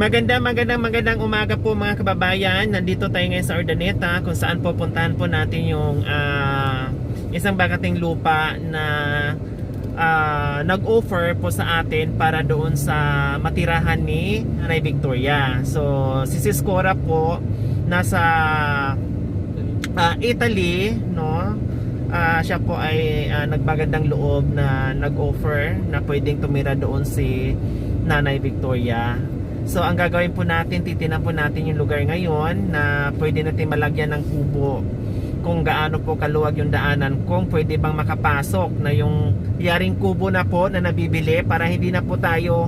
Magandang umaga po mga kababayan. Nandito tayo ngayon sa Urdaneta kung saan pupuntahan po natin yung isang bakating lupa na nag-offer po sa atin para doon sa matirahan ni Nanay Victoria. So si Sis Cora po nasa Italy, no? Siya po ay nagbagandang loob na nag-offer na pwedeng tumira doon si Nanay Victoria. So ang gagawin po natin, titinan po natin yung lugar ngayon na pwede natin malagyan ng kubo, kung gaano po kaluwag yung daanan, kung pwede bang makapasok na yung yaring kubo na po na nabibili para hindi na po tayo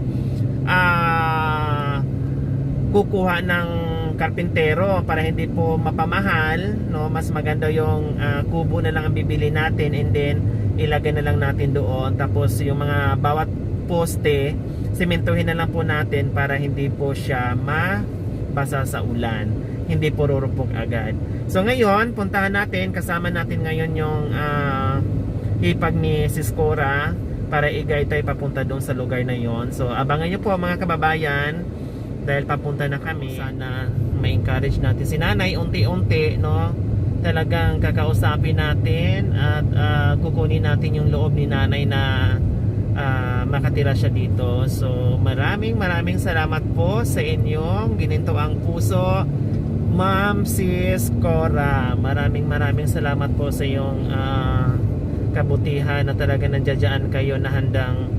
kukuha ng karpintero, para hindi po mapamahal, no? Mas maganda yung kubo na lang ang bibili natin and then ilagay na lang natin doon, tapos yung mga bawat poste sementohin na lang po natin para hindi po siya mabasa sa ulan, hindi po rurupok agad. So ngayon, puntahan natin, kasama natin ngayon yung hipag ni Sis Cora para i-guide tayo papunta doon sa lugar na yon. So abangan nyo po mga kababayan, dahil papunta na kami. Sana ma-encourage natin si Nanay unti-unti, no? Talagang kakausapin natin at kukunin natin yung loob ni Nanay na makatira siya dito. So maraming salamat po sa inyong ginintoang puso, Ma'am Sis Cora. Maraming salamat po sa iyong kabutihan na talaga nandiyan kayo na handang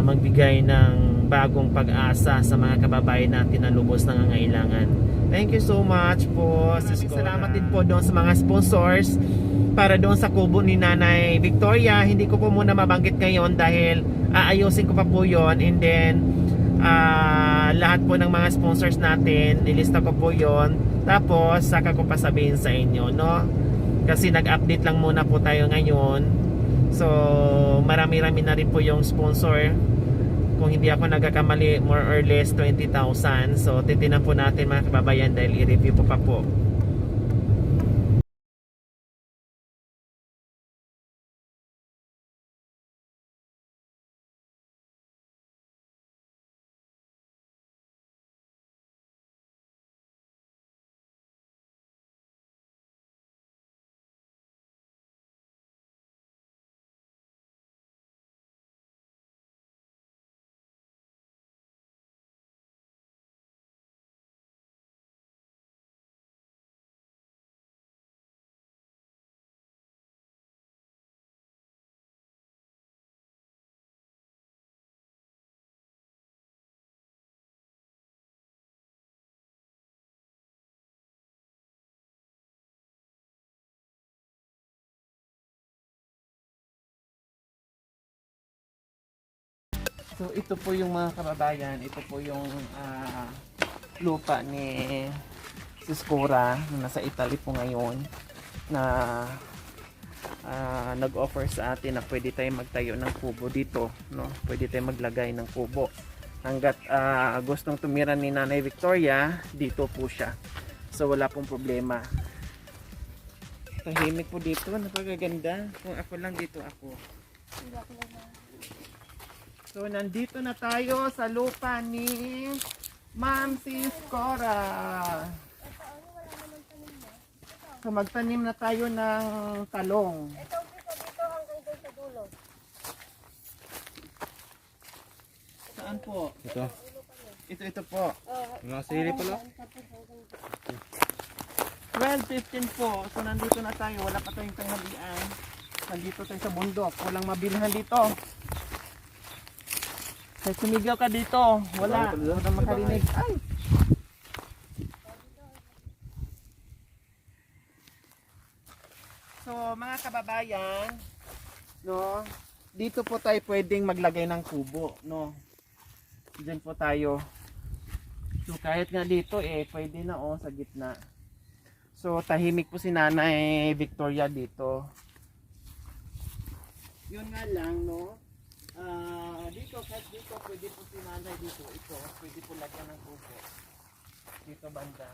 magbigay ng bagong pag-asa sa mga kababayan natin na lubos nangangailangan. Thank you so much po, Sis Cora. Salamat din po doon sa mga sponsors para doon sa kubo ni Nanay Victoria. Hindi ko po muna mabanggit ngayon dahil aayusin ko pa po yon, and then lahat po ng mga sponsors natin ilista ko po yon, tapos saka ko pa sabihin sa inyo, no? Kasi nag-update lang muna po tayo ngayon. So marami-rami na rin po yung sponsor. Kung hindi ako nagkakamali, more or less 20,000. So titinan po natin mga kababayan dahil i-review po pa po. So ito po yung mga kababayan, ito po yung lupa ni Sis Cora na nasa Italy po ngayon, na nag-offer sa atin na pwede tayo magtayo ng kubo dito, no? Pwede tayo maglagay ng kubo. Hanggat gustong tumira ni Nanay Victoria, dito po siya. So wala pong problema. Tahimik po dito, napakaganda. Kung ako lang dito ako. So nandito na tayo sa lupa ni Ma'am Sis Cora. So magtanim na tayo ng talong. Ito hanggang doon sa dulo. Saan po? Ito. Ito po. Nasili pala. 12:15 po. So nandito na tayo. Wala pa tayong tanghalian. Nandito tayo sa bundok. Walang mabilhan dito. Kaya sumigaw ka dito. Wala. Wala makarinig. Ay! So mga kababayan, no, dito po tayo pwedeng maglagay ng kubo, no. Diyan po tayo. So kahit nga dito pwede na sa gitna. So tahimik po si Nanay Victoria dito. Yun nga lang, no. Dito, kahit dito, pwede po si Nanay dito. Ito, pwede po lagyan ng kubo. Dito banda.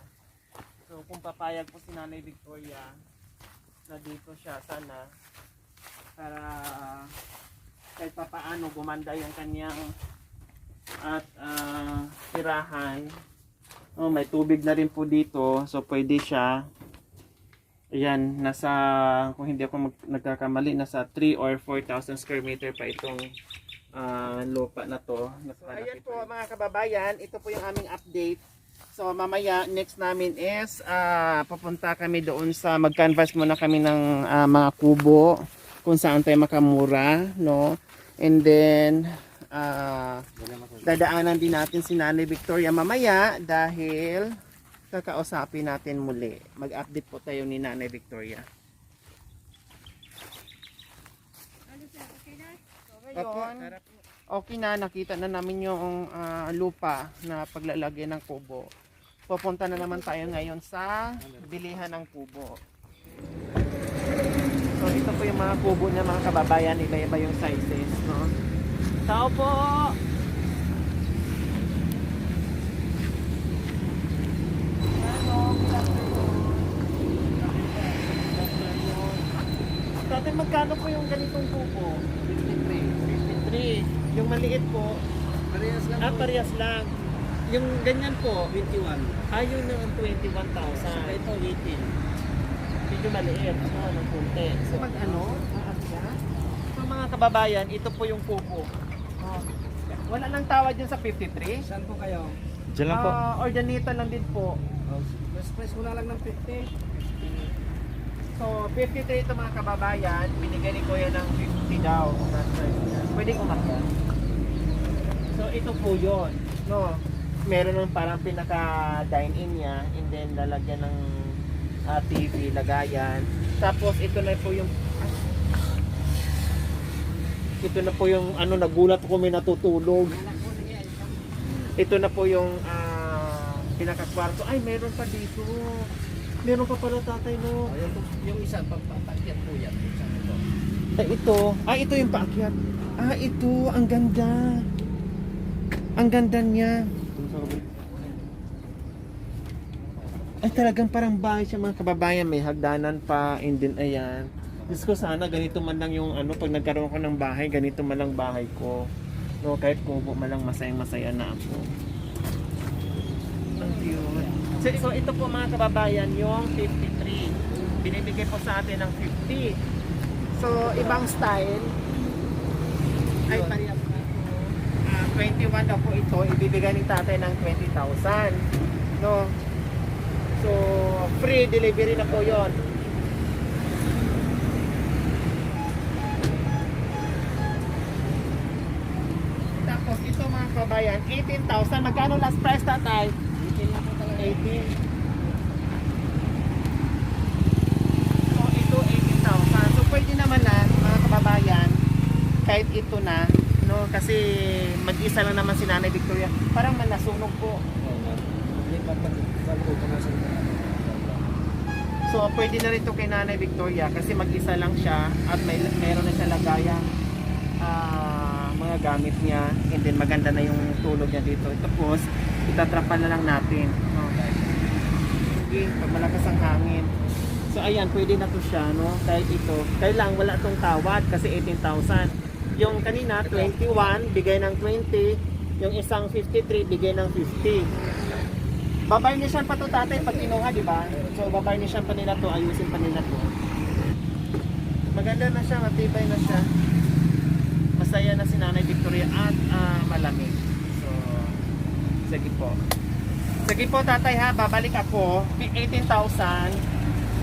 So kung papayag po si Nanay Victoria na dito siya, sana para kahit papaano gumanda yung kanyang at tirahan. Oh, may tubig na rin po dito, so pwede siya. Ayan, nasa, kung hindi ako nagkakamali, nasa 3 or 4,000 square meter pa itong lupa na to. So, ayan po mga kababayan, ito po yung aming update. So mamaya, next namin is, papunta kami doon sa, mag-canvas muna kami ng mga kubo, kung saan tayo makamura, no? And then, dadaanan din natin si Nanay Victoria mamaya dahil kakausapin natin muli. Mag-update po tayo ni Nanay Victoria. Okay na, nakita na namin yung lupa na paglalagyan ng kubo. Pupunta na naman tayo ngayon sa bilihan ng kubo. So ito po yung mga kubo niya mga kababayan, iba-iba yung sizes, no? Tao po! Dati magkano po yung ganitong kubo? 53. 53. Yung maliit po? Parehas lang po. Parehas lang. Yung ganyan po? 21. Yun ang 21,000. Saka ito 18. Medyo maliit. Ng punti. So mag-ano? So mga kababayan, ito po yung kubo. Wala nang tawad yun sa 53? Saan po kayo? Diyan lang po. Ordanita lang din po. Express mo na lang ng 50. So 53 ito mga kababayan, binigay ni Kuya ng 50 daw. Pwede umakyat. So ito po yun. No? Meron ng parang pinaka dine-in niya, and then lalagyan ng TV, lagayan. Tapos ito na po yung nagulat ko, may natutulog. Ito na po yung pinaka-kwarto. Ay, meron pa dito. Meron pa pala tatay, no? Yung isa, papakyat po yan. Ito yung paakyat. Ito, ang ganda. Ang ganda niya. Ay, talagang parang bahay siya mga kababayan. May hagdanan pa, and then ayan. Diyos ko, sana ganito man lang yung pag nagkaroon ko ng bahay, ganito man lang bahay ko. No, kahit kubo man lang, masayang-masaya na ako. Ang cute. So ito po mga kababayan, yung 53. Binibigay po sa atin ng 50. So, ibang style. Ay, parehas na ito. 21 daw po ito. Ibibigay ng tatay ng 20,000. No? So, free delivery na po yon. Tapos ito mga kababayan, 18,000. Magkano last price tatay? 18. So ito 18,000. So pwede naman na mga kababayan, kahit ito na, no, kasi mag-isa lang naman si Nanay Victoria. Parang manasunog po. So pwede na rin ito kay Nanay Victoria kasi mag-isa lang siya at meron na siya lagayang mga gamit niya, and then maganda na yung tulog niya dito. Tapos itatrapan na lang natin. Okay, pag malakas ang hangin. So ayan, pwede na to siya, no? Kahit ito. Kaya lang wala tong tawad kasi 18,000. Yung kanina 21 bigay ng 20, yung isang 53 bigay ng 50. Babarnishan pa to tatay pag kinuha, di ba? So babarnishan pa nila to, ayusin pa nila to. Maganda na siya, matibay na siya. Masaya na si Nanay Victoria at malamig. So sige po. Sige po tatay ha, babalik ako. 18,000.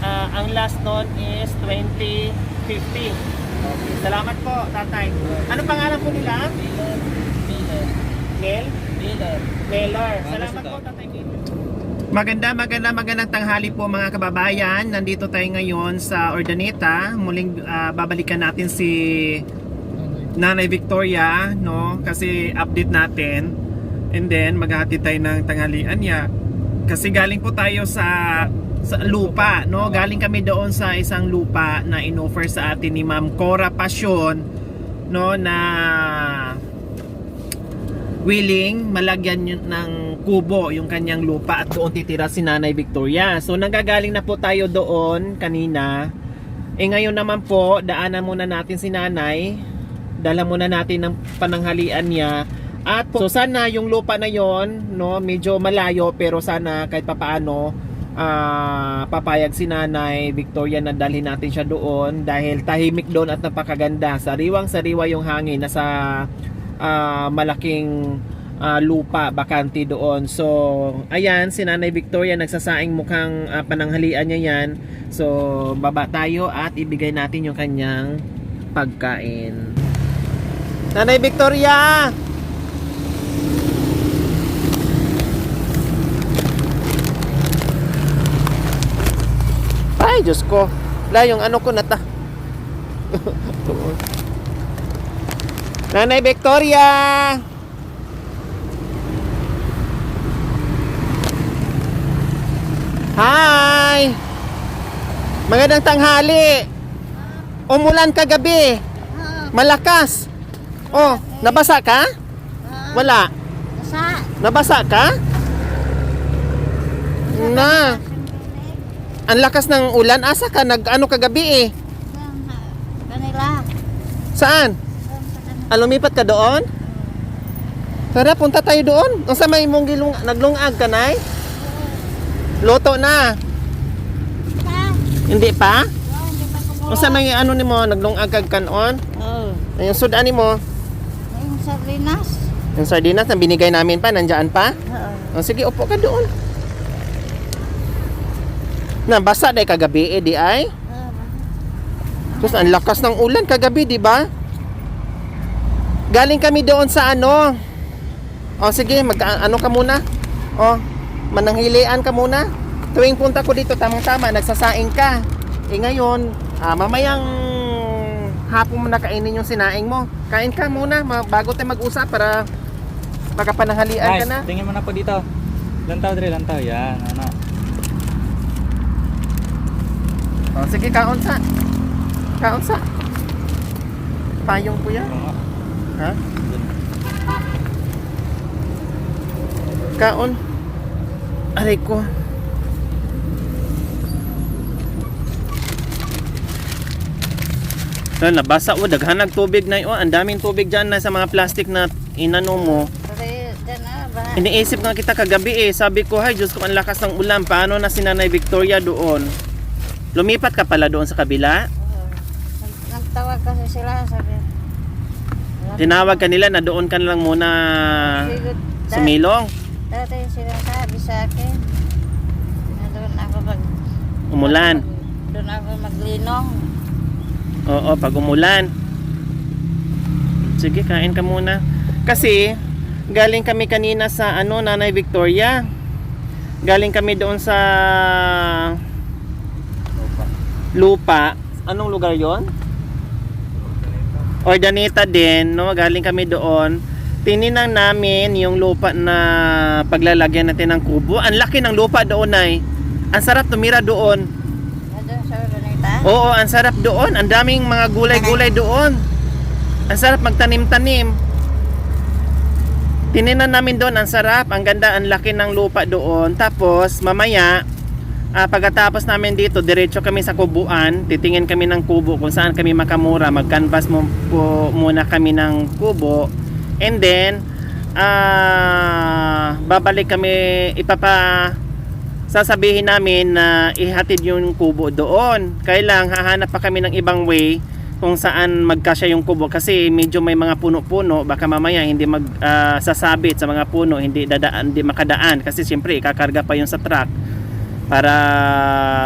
Ang last nun is 2050. Okay. Salamat po tatay. Ano pangalan po nila? Mel? Mailer. Salamat po tatay. Magandang tanghali po mga kababayan. Nandito tayo ngayon sa Ordaneta. Muling babalikan natin si Nanay Victoria, no? Kasi update natin. And then maghahatid tayo ng tanghalian niya. Kasi galing po tayo sa lupa, no? Galing kami doon sa isang lupa na inoffer sa atin ni Ma'am Cora Passion, no, na willing malagyan ng kubo yung kanyang lupa at doon titira si Nanay Victoria. So nanggagaling na po tayo doon kanina. Ngayon naman po, daanan muna natin si Nanay. Dala muna natin ng pananghalian niya At so sana yung lupa na yon, no, medyo malayo pero sana kahit papaano papayag si Nanay Victoria na dalhin natin siya doon dahil tahimik doon at napakaganda. Sariwang-sariwa yung hangin, nasa malaking lupa, bakante doon. So, ayan, si Nanay Victoria nagsasaing, mukhang pananghalian niya yan. So, baba tayo at ibigay natin yung kanyang pagkain. Nanay Victoria! Ay, Diyos ko. Wala yung ano ko nata. Nanay Victoria! Hi! Magandang tanghali. Umulan kagabi. Malakas. Oh, nabasa ka? Wala. Nabasa ka? Na. Ang lakas ng ulan. Asa ka? Nag-ano kagabi eh? Kanila. Saan? Lumipat ka doon? Tara, punta tayo doon. Ang sa may mong naglungag ka, Nay? Loto na. Hindi pa? Ang sa may ano ni mo, naglungag kag kanon? Oo. Yung sudan ni mo? Yung sardinas. Yung sardinas na binigay namin pa, nandiyan pa? Oo. Sige, upo ka doon. Nabasa dahil kagabi eh, di ay? Tapos ang lakas ng ulan kagabi, di ba? Galing kami doon sa ano. O sige, ano ka muna? O, mananghilian ka muna. Tuwing punta ko dito, tamang-tama, nagsasaing ka. Eh ngayon, mamayang hapon mo na kainin yung sinaing mo. Kain ka muna, bago tayo mag-usap para magkapananghalian ka na. Tingin mo na po dito. Lantaw, Dre, lantaw. Yan, ano. O sige, kaon sa. Kaon sa. Payong ko yan. Oo nga. Ha? Kaon. Aray ko. Nabasa o, daghanag tubig na yun. Ang daming tubig dyan na sa mga plastic na inano mo. Iniisip nga kita kagabi eh. Sabi ko, hay Diyos ko, ang lakas ng ulan. Paano na si Nanay Victoria doon? Lumipat ka pala doon sa kabila? Nagtawag kasi sila, sabi. Tinawag ka nila na doon ka na lang muna sumilong? Dati sila sabi sa akin na doon ako Umulan? doon ako maglinong. Oo, pag umulan. Sige, kain ka muna. Kasi, galing kami kanina sa ano, Nanay Victoria. Galing kami doon sa lupa. Anong lugar yon? Ordaneta din, no? Galing kami doon. Tininang namin yung lupa na paglalagyan natin ng kubo. Ang laki ng lupa doon ay. Ang sarap tumira doon. Doon sa Urdaneta? Oo, ang sarap doon. Ang daming mga gulay-gulay doon. Ang sarap magtanim-tanim. Tininan namin doon, ang sarap, ang ganda, ang laki ng lupa doon. Tapos, mamaya, pagkatapos namin dito, diretso kami sa kubuan. Titingin kami ng kubo kung saan kami makamura. Mag-canvas muna kami ng kubo. And then, babalik kami, sasabihin namin na ihatid yung kubo doon. Kailang hahanap pa kami ng ibang way kung saan magkasya yung kubo kasi medyo may mga puno-puno, baka mamaya hindi sasabit sa mga puno, hindi makadaan kasi siyempre kakarga pa yung sa truck para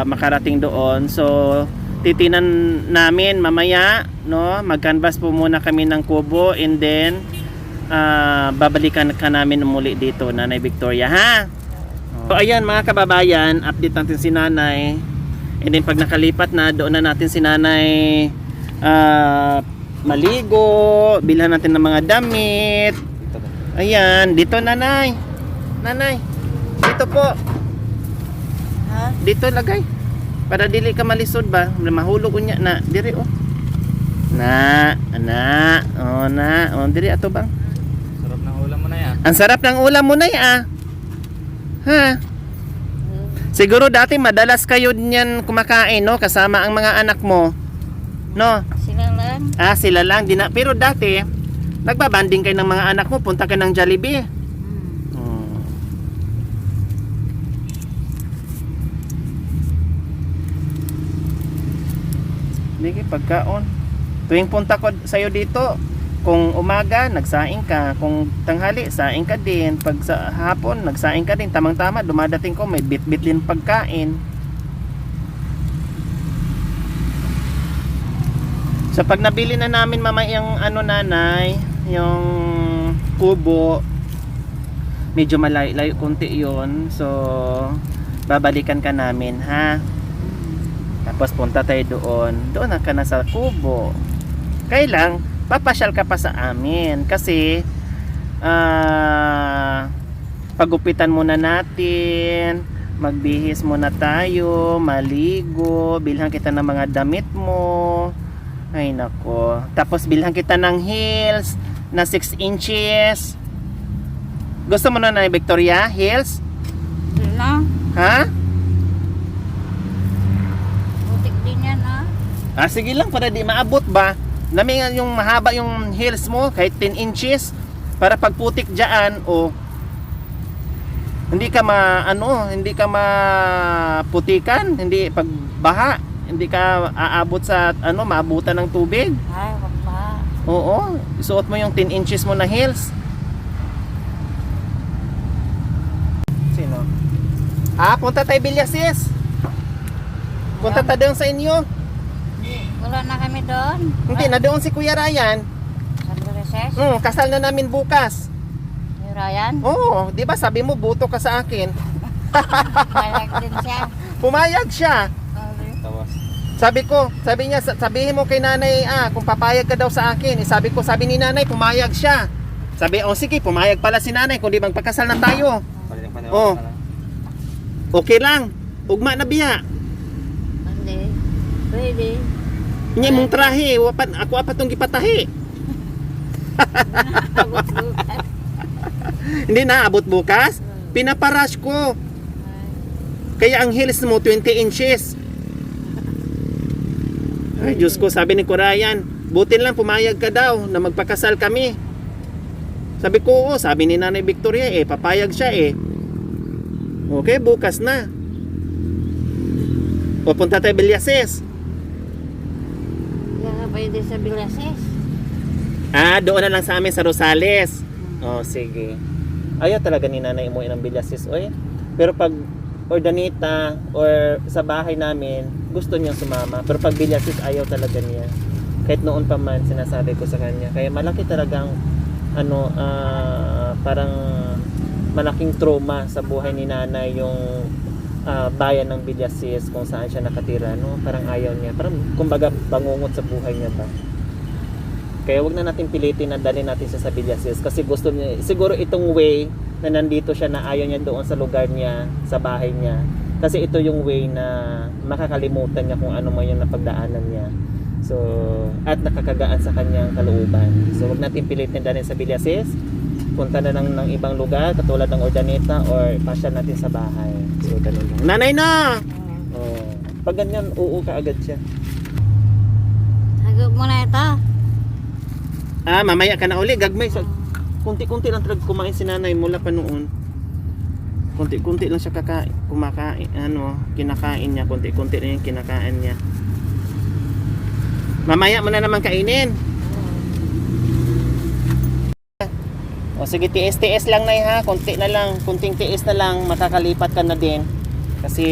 makarating doon. So titinan namin mamaya, no, mag-canvas po muna kami ng kubo and then babalikan ka namin muli dito, Nanay Victoria, ha? So ayan mga kababayan, update natin si Nanay. And then pag nakalipat na, doon na natin si Nanay maligo, bilhan natin ng mga damit. Ayan, dito Nanay. Nanay, dito po. Ha? Dito lagay. Para dili ka malisod ba? Mahulog unya na diri oh. Na, diri ato bang. Sarap ng ulam mo na yan. Ang sarap ng ulam mo na ya. Ha? Siguro dati madalas kayo niyan kumakain, no? Kasama ang mga anak mo. No? Sila lang. Sila lang. Pero dati, Nagbabanding kayo ng mga anak mo, punta ka ng Jollibee. Hmm. Sige, pagkaon. Tuwing punta ko sa'yo dito, kung umaga, nagsaing ka. Kung tanghali, saing ka din. Pag sa hapon, nagsaing ka din. Tamang-tama, dumadating ko, may bit-bit din pagkain. So, pag nabili na namin yung ano nanay, yung kubo, medyo malayo konti yon. So, babalikan ka namin, ha? Tapos punta tayo doon. Doon na ka na sa kubo. Kailang, papasyal ka pa sa amin. Kasi, pagupitan muna natin. Magbihis muna tayo. Maligo. Bilhan kita ng mga damit mo. Ay nako. Tapos bilhan kita ng heels na 6 inches. Gusto mo na Victoria? Heels? Hindi na. Ha? Butik din yan, ah. Sige lang para di maabot ba? Namingan yung mahaba yung heels mo kahit 10 inches para pagputik diyan o hindi ka hindi ka maputikan, hindi pagbaha, hindi ka aabot sa maabutan ng tubig. Ay, wag pa. Oo, isuot mo yung 10 inches mo na heels. Sino? Punta tayo Villasis. Punta tayo doon sa inyo. Wala na kami doon. Hindi, na doon si Kuya Ryan. San Luces? Kasal na namin bukas. Yung Ryan? Oo, di ba sabi mo buto ka sa akin? Balag din siya. Pumayag siya. Tawas. Sabi niya, sabihin mo kay nanay, kung papayag ka daw sa akin. Sabi ni nanay, pumayag siya. Sabi, sige, pumayag pala si nanay, kundi magpakasal na tayo. Oh. Okay lang. Ugma na biya. Hindi. Pwede. Nye mong trahe, ako apat tong gipatahi. Hindi na abot bukas. Pinaparash ko. Kaya ang heels mo 20 inches. Ay Diyos ko, sabi ni Ryan, butin lang pumayag ka daw na magpakasal kami. Sabi ko, sabi ni Nanay Victoria, papayag siya Okay, bukas na. Pupunta tayo Villasis. Kaya pwede sa Villasis. Doon na lang sa amin sa Rosales. Sige. Ayaw talaga ni Nanay umuwi ng Villasis, Pero pag Ordanita or sa bahay namin, gusto niyang sumama. Pero pag Villasis, ayaw talaga niya. Kahit noon pa man, sinasabi ko sa kanya. Kaya malaki talagang parang malaking trauma sa buhay ni Nanay yung bayan ng Villasis kung saan siya nakatira, parang ayaw niya, parang kumbaga bangungot sa buhay niya ba. Kaya wag na natin pilitin na dalhin natin siya sa Villasis kasi gusto niya, siguro itong way na nandito siya na ayaw niya doon sa lugar niya, sa bahay niya, kasi ito yung way na makakalimutan niya kung ano man yung napagdaanan niya. So, at nakakagaan sa kanyang kalooban. So, wag natin pilitin dalhin sa Villasis. Punta na lang ng ibang lugar katulad ng Ordaneta or pasya natin sa bahay. So, ganun lang. Nanay na! Pag ganyan, oo ka agad siya. Hagog mo na ito. Mamaya ka na uli. Gagmay. So, kunti-kunti lang talaga kumain si nanay mula pa noon. Kunti-kunti lang siya kumakain. Kinakain niya. Kunti-kunti lang yung kinakain niya. Mamaya mo na naman kainin. Sige, tiis lang na ha. Kunti na lang. Kunting tiis na lang. Makakalipat ka na din. Kasi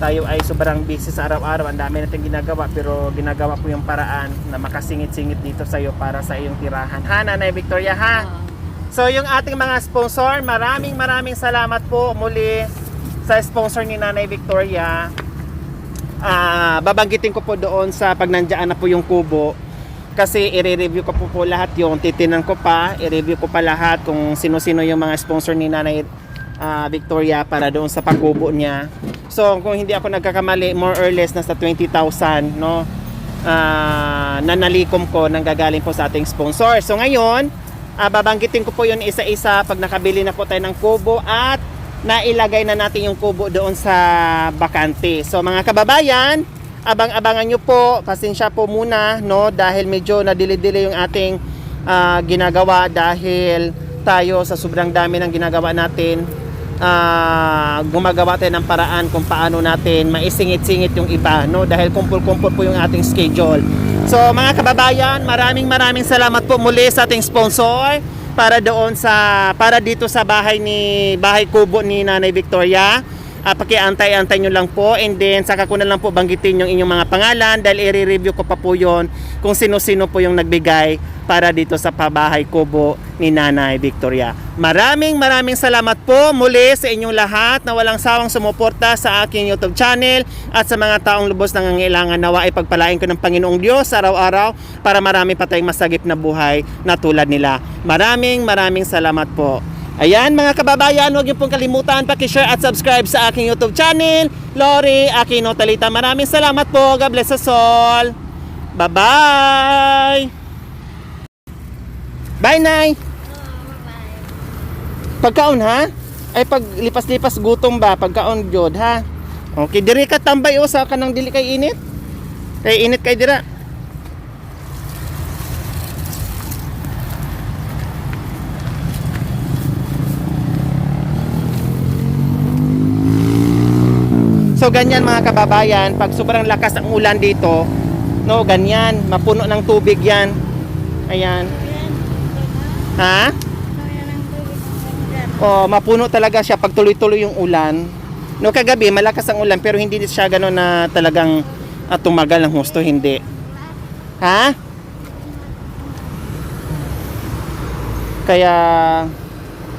tayo ay sobrang busy sa araw-araw. Ang dami natin ginagawa. Pero ginagawa po yung paraan na makasingit-singit dito sa iyo para sa iyong tirahan. Ha, Nanay Victoria, ha? So, yung ating mga sponsor, maraming salamat po muli sa sponsor ni Nanay Victoria. Babanggitin ko po doon sa pag nandiyan na po yung kubo. Kasi i-review ko po lahat yung titinan ko pa, i-review ko pa lahat kung sino-sino yung mga sponsor ni Nanay Victoria para doon sa pagkubo niya. So kung hindi ako nagkakamali, more or less nasa 20,000 na nalikom ko nang gagaling po sa ating sponsor. So ngayon, babanggitin ko po yun isa-isa pag nakabili na po tayo ng kubo at nailagay na natin yung kubo doon sa bakante. So mga kababayan, abang-abangan nyo po, pasensya po muna, no, dahil medyo nadili-dili yung ating ginagawa dahil tayo sa sobrang dami ng ginagawa natin, gumagawa tayo ng paraan kung paano natin maisingit-singit yung iba, no, dahil kumpul-kumpul po yung ating schedule. So mga kababayan, maraming salamat po muli sa ating sponsor para dito sa bahay kubo ni Nanay Victoria. Pakiantay-antay nyo lang po, and then saka ko na lang po banggitin yung inyong mga pangalan dahil i-review ko pa po yon kung sino-sino po yung nagbigay para dito sa pabahay kubo ni Nanay Victoria. Maraming salamat po muli sa inyong lahat na walang sawang sumuporta sa aking YouTube channel at sa mga taong lubos nangangailangan. Nawa ay pagpalain ko ng Panginoong Diyos araw-araw para marami pa tayong masagip na buhay na tulad nila. Maraming salamat po. Ayan mga kababayan, huwag niyo pong kalimutan paki-share at subscribe sa aking YouTube channel, Lori Aquino Talita. Maraming salamat po. God bless us all. Bye-bye. Bye, Nay. Pagkaon ha? Ay pag lipas-lipas gutom ba? Pagkaon jod ha? Okay, diri ka tambay o sa kanang dili kay init. Kay init kay dira. So ganyan mga kababayan, pag sobrang lakas ang ulan dito, no, ganyan, mapuno ng tubig yan. Ayan. Ha? Oh, mapuno talaga siya pag tuloy-tuloy yung ulan. No, kagabi malakas ang ulan pero hindi siya gano'n na talagang tumagal ng husto, hindi. Ha? Kaya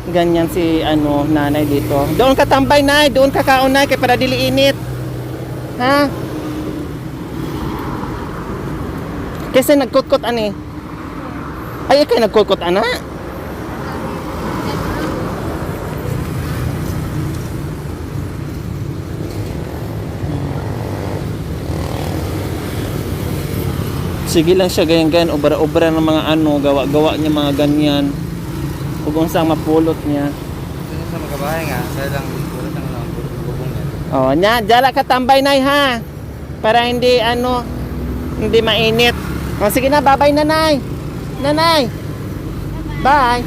ganyan si nanay dito. Doon ka tambay, Nay, doon ka kaon, Nay, kay para dili init. Ha? Kasi nagkutkot ani. Ay, ikay nagkutkot ana. Sige lang siya ganyan, obra-obra ng mga gawa-gawa niya mga ganyan. Kung saan mapulot niya. Ito sa magkabahay nga, kaya lang puro bubong yan. Oh, dala ka tambay, Nay, ha. Para hindi hindi mainit. Oh, sige na, bye-bye, Nanay. Nanay. Bye.